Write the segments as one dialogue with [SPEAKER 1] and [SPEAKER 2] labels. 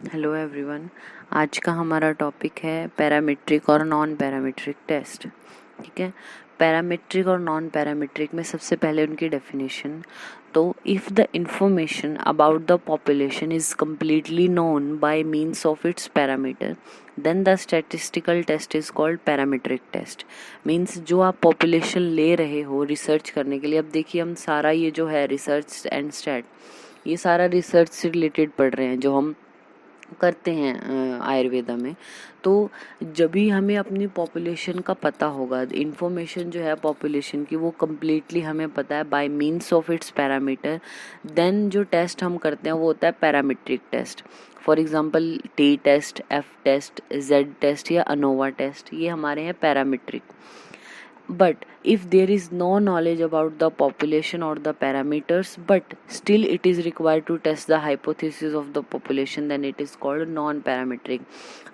[SPEAKER 1] Hello everyone. आज का हमारा टॉपिक है पैरामीट्रिक और नॉन पैरामीट्रिक टेस्ट। ठीक है, पैरामीट्रिक और नॉन पैरामीट्रिक में सबसे पहले उनकी डेफिनेशन। तो if the information about the population is completely known by means of its parameter then the statistical test is called parametric test. Means जो आप पॉपुलेशन ले रहे हो रिसर्च करने के लिए, अब देखिए हम सारा ये जो है रिसर्च एंड स्टैट, ये सारा रिसर्च से रिलेटेड पढ़ रहे हैं जो हम करते हैं आयुर्वेदा में। तो जब भी हमें अपनी पॉपुलेशन का पता होगा, इन्फॉर्मेशन जो है पॉपुलेशन की वो कम्प्लीटली हमें पता है by means of its parameter, then जो टेस्ट हम करते हैं वो होता है parametric test. For example T test, F test, Z test या अनोवा टेस्ट, ये हमारे हैं parametric. But if there is no knowledge about the population or the parameters, but still it is required to test the hypothesis of the population, then it is called non-parametric।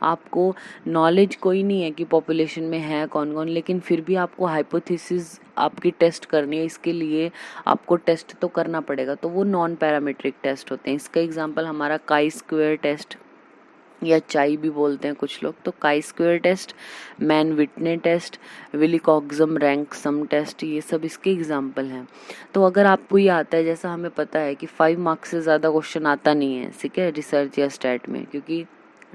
[SPEAKER 1] आपको knowledge कोई नहीं है कि population में है कौन कौन, लेकिन फिर भी आपको हाइपोथेसिस आपकी टेस्ट करनी है, इसके लिए आपको टेस्ट तो करना पड़ेगा, तो वो नॉन पैरामीट्रिक टेस्ट होते हैं। इसका एग्जांपल हमारा काई स्क्वायर टेस्ट या चाई भी बोलते हैं कुछ लोग, तो chi square test, Mann Whitney test, Wilcoxon rank sum test, ये सब इसके एग्जाम्पल हैं। तो अगर आपको ये आता है, जैसा हमें पता है कि 5 मार्क्स से ज़्यादा क्वेश्चन आता नहीं है, ठीक है, रिसर्च या स्टैट में, क्योंकि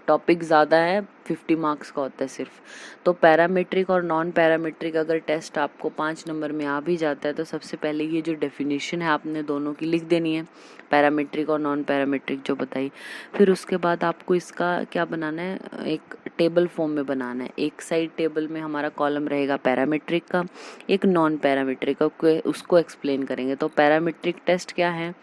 [SPEAKER 1] टॉपिक ज़्यादा है, 50 मार्क्स का होता है सिर्फ। तो पैरामीट्रिक और नॉन पैरामीट्रिक अगर टेस्ट आपको 5 नंबर में आ भी जाता है, तो सबसे पहले ये जो डेफिनेशन है आपने दोनों की लिख देनी है, पैरामीट्रिक और नॉन पैरामीट्रिक जो बताई। फिर उसके बाद आपको इसका क्या बनाना है, एक टेबल फॉर्म में बनाना है। एक साइड टेबल में हमारा कॉलम रहेगा पैरामीट्रिक का, एक नॉन पैरामीट्रिक का, उसको एक्सप्लेन करेंगे। तो पैरामीट्रिक टेस्ट क्या है,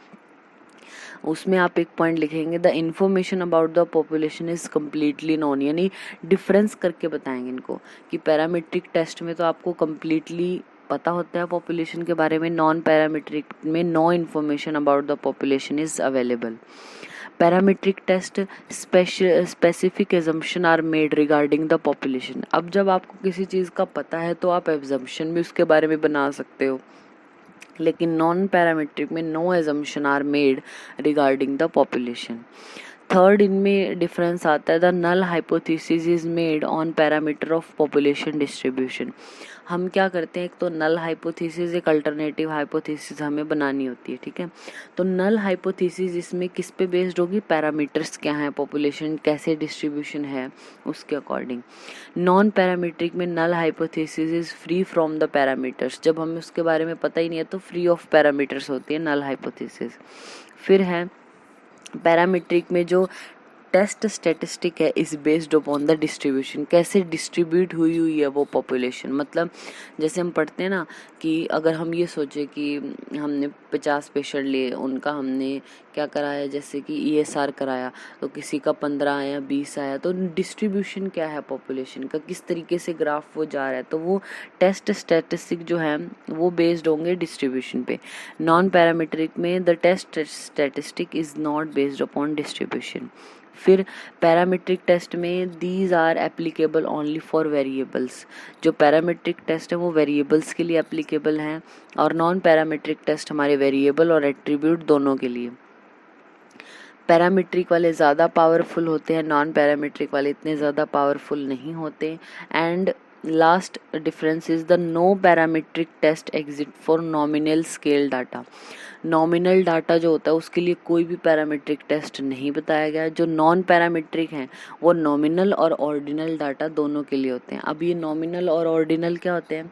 [SPEAKER 1] उसमें आप एक पॉइंट लिखेंगे, the information about the population is completely non, यानी डिफरेंस करके बताएंगे इनको कि पैरामीट्रिक टेस्ट में तो आपको कम्प्लीटली पता होता है पॉपुलेशन के बारे में, नॉन पैरामीट्रिक में no information about the population is available. Parametric test specific assumption are made regarding the population. अब जब आपको किसी चीज़ का पता है तो आप एजम्पशन भी उसके बारे में बना सकते हो, लेकिन नॉन पैरामीट्रिक में no assumption are made regarding the population. Third इनमें डिफरेंस आता है, the null hypothesis is made on parameter of population distribution. हम क्या करते हैं, एक तो नल हाइपोथेसिस, एक अल्टरनेटिव हाइपोथेसिस हमें बनानी होती है, ठीक है। तो नल हाइपोथेसिस इसमें किस पे बेस्ड होगी, पैरामीटर्स क्या है, पॉपुलेशन कैसे डिस्ट्रीब्यूशन है उसके अकॉर्डिंग। नॉन पैरामीट्रिक में null hypothesis is free from the parameters, जब हमें उसके बारे में पता ही नहीं है तो फ्री ऑफ पैरामीटर्स होती है नल हाइपोथेसिस। फिर है पैरामीट्रिक में जो टेस्ट स्टैटिस्टिक है is based upon the distribution, कैसे डिस्ट्रीब्यूट हुई है वो पॉपुलेशन। मतलब जैसे हम पढ़ते हैं ना कि अगर हम ये सोचे कि हमने 50 पेशेंट लिए, उनका हमने क्या कराया, जैसे कि ESR कराया, तो किसी का 15 आया, 20 आया, तो डिस्ट्रीब्यूशन क्या है पॉपुलेशन का, किस तरीके से ग्राफ वो जा रहा है, तो वो टेस्ट स्टैटिस्टिक जो है वो बेस्ड होंगे डिस्ट्रीब्यूशन पे। नॉन पैरामीट्रिक में the test statistic is not based upon distribution. फिर पैरामीट्रिक टेस्ट में these are applicable only for variables, जो पैरामीट्रिक टेस्ट है वो वेरिएबल्स के लिए एप्लीकेबल हैं, और नॉन पैरामीट्रिक टेस्ट हमारे वेरिएबल और एट्रीब्यूट दोनों के लिए। पैरामीट्रिक वाले ज़्यादा पावरफुल होते हैं, नॉन पैरामीट्रिक वाले इतने ज़्यादा पावरफुल नहीं होते। And last difference is the no parametric test exist for nominal scale data. Nominal data जो होता है उसके लिए कोई भी पैरामीट्रिक टेस्ट नहीं बताया गया। जो नॉन पैरामीट्रिक हैं वो नॉमिनल और ऑर्डिनल डाटा दोनों के लिए होते हैं। अब ये नॉमिनल और ऑर्डिनल क्या होते हैं,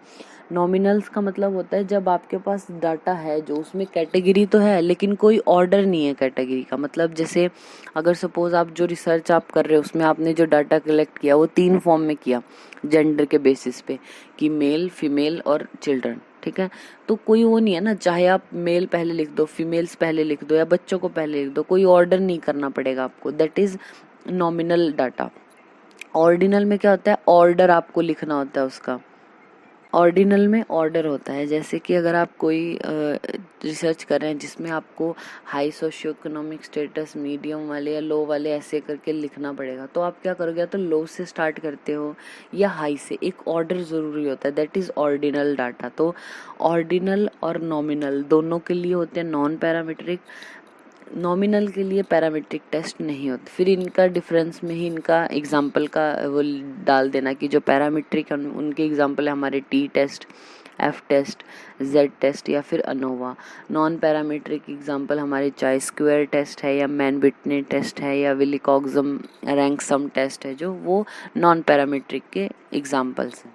[SPEAKER 1] नॉमिनल्स का मतलब होता है जब आपके पास डाटा है जो उसमें कैटेगरी तो है लेकिन कोई ऑर्डर नहीं है कैटेगरी का। मतलब जैसे अगर सपोज आप जो रिसर्च आप कर रहे हो उसमें आपने जो डाटा कलेक्ट किया वो 3 फॉर्म में किया, जेंडर के बेसिस पे कि मेल, फीमेल और चिल्ड्रन, ठीक है। तो कोई वो नहीं है ना, चाहे आप मेल पहले लिख दो, फीमेल्स पहले लिख दो या बच्चों को पहले लिख दो, कोई ऑर्डर नहीं करना पड़ेगा आपको, that is nominal data. Ordinal में क्या होता है, ऑर्डर आपको लिखना होता है उसका। ऑर्डिनल में ऑर्डर होता है, जैसे कि अगर आप कोई रिसर्च कर रहे हैं जिसमें आपको high socio economic status, medium वाले या लो वाले ऐसे करके लिखना पड़ेगा, तो आप क्या करोगे, तो लो से स्टार्ट करते हो या हाई से, एक ऑर्डर ज़रूरी होता है, दैट इज़ ऑर्डिनल डाटा। तो ऑर्डिनल और नॉमिनल दोनों के लिए होते हैं नॉन पैरामीट्रिक। नॉमिनल के लिए पैरामीट्रिक टेस्ट नहीं होते। फिर इनका डिफरेंस में ही इनका एग्जाम्पल का वो डाल देना कि जो पैरामीट्रिक उनके एग्जाम्पल है हमारे T test, F test, Z test या फिर अनोवा। नॉन पैरामीट्रिक एग्जाम्पल हमारे चाहे स्क्वायर टेस्ट है या मैन बिटने टेस्ट है या विलिकॉक्सम रैंक सम टेस्ट है, जो वो नॉन पैरामीट्रिक के एग्जाम्पल्स हैं।